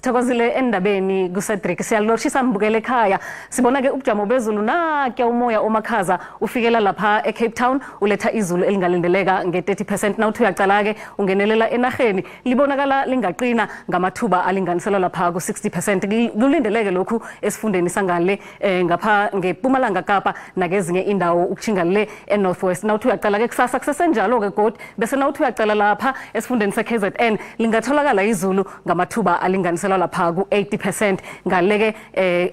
Sithokozile endabeni kuSedrick siyaloshisa mbukele ekhaya sibona ke ubujamo bezulu nakhe umoya omakhaza ufikela lapha eCape Town uletha izulu elingalindeleka nge30% nawuthi uyacala ke ungenelela enaheni libonakala lingaqina ngamathuba alinganiselwa lapha ku60% kulindeleke lokhu esifundeni sangale ngapha ngePumalanga Kapa nakezinye indawo ukuchinga le eNorthwest nawuthi uyacala ke kusasa kusesenjalo ke god bese nawuthi uyacala lapha esifundeni seKZN lingatholakala izulu ngamathuba alinganiselwa lapha ku80% ngaleke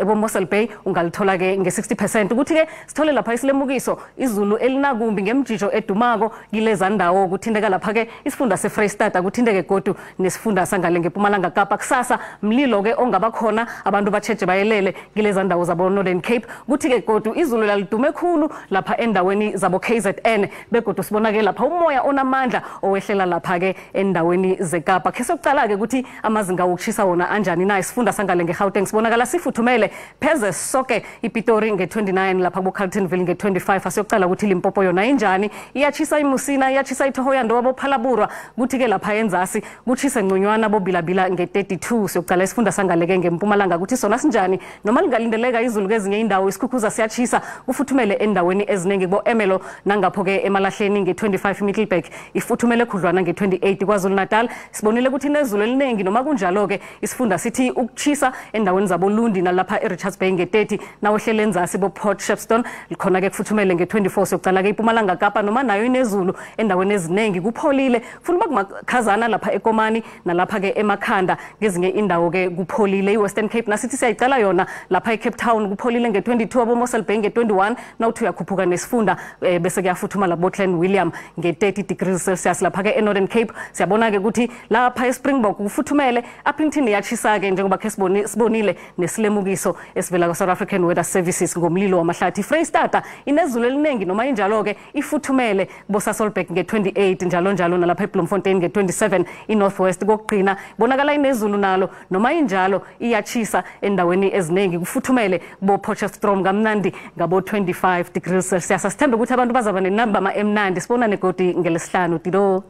eBomosel Bay ungalithola ke nge60% ukuthi ke sithole lapha isilemukiso izulu elinakumbi ngemjijo edumako kileza ndawo kuthindeka lapha ke isifunda seFreystata kuthindeke godu nesifunda sangale ngePumalanga Kapa kusasa mlilo ke ongaba khona abantu batsheje bayelele kileza ndawo zabo Northern Cape kuthi ke godu izulu lalidume khulu lapha endaweni zabo KZN begodu sibona ke lapha umoya onamandla owehlela lapha ke endaweni zeKapa ke sokucala ke ukuthi amazinga wokushisa wona anjani na isifunda sangale ngeGauteng sibonakala sifuthumele pheze sonke iPitori nge29 lapha kuCarltonville nge25 asiyocala ukuthi Limpopo yona injani iyachisa iMusina iyachisa iThohoyandwa wabo Phalaburwa kuthi ke lapha enzasi kuchise ngconywana bobilabila nge32 siyocala isifunda sangale ke ngeMpumalanga ukuthi sona sinjani noma lingalindeleka izulu kezinye indawo isikhukhuza siyachisa kufuthumele endaweni eziningi kubo Emelo nangapho ke eMalahleni nge25 Middelburg ifuthumele khudlwana nge28 kwaZulu Natal sibonile ukuthi nezulu eliningi noma kunjalo ke isifunda sithi ukuchisa endaweni zabo Lundi nalapha eRichards Bay nge30 nawehlele enzasi bo Port Shepstone likhona ke kufuthumele nge24 siyocala ke iPumalanga Kapa noma nayo inezulu endaweni eziningi kupholile kufuna ukumakhazana lapha eKomani nalapha ke emakhanda ngezinye indawo ke kupholile iWestern Cape nasithi siyayicala yona lapha eCape Town kupholile nge22 aboMosel Bay nge21 nawuthi uyakhuphuka nesifunda bese kuyafuthuma labo Clan William nge30 degrees Celsius lapha ke eNorthern Cape siyabona ke ukuthi lapha eSpringbok kufuthumele Appington yachisa ke njengoba ke sibonile nesilemukiso esivela kwaSouth African Weather Services ngomlilo wamahlathi Freystata inezulu eliningi noma injalo ke ifuthumele boSasolburg nge28 njalo nalapha eBloemfontein nge27 iNorthwest kokugcina bonakala inezulu nalo noma injalo iyachisa endaweni eziningi kufuthumele bo Potchefstroom kamnandi ngabo 25 degrees Celsius sithembe ukuthi abantu bazaba nenamba emnandi sibona negodi ngelesihlanu tilo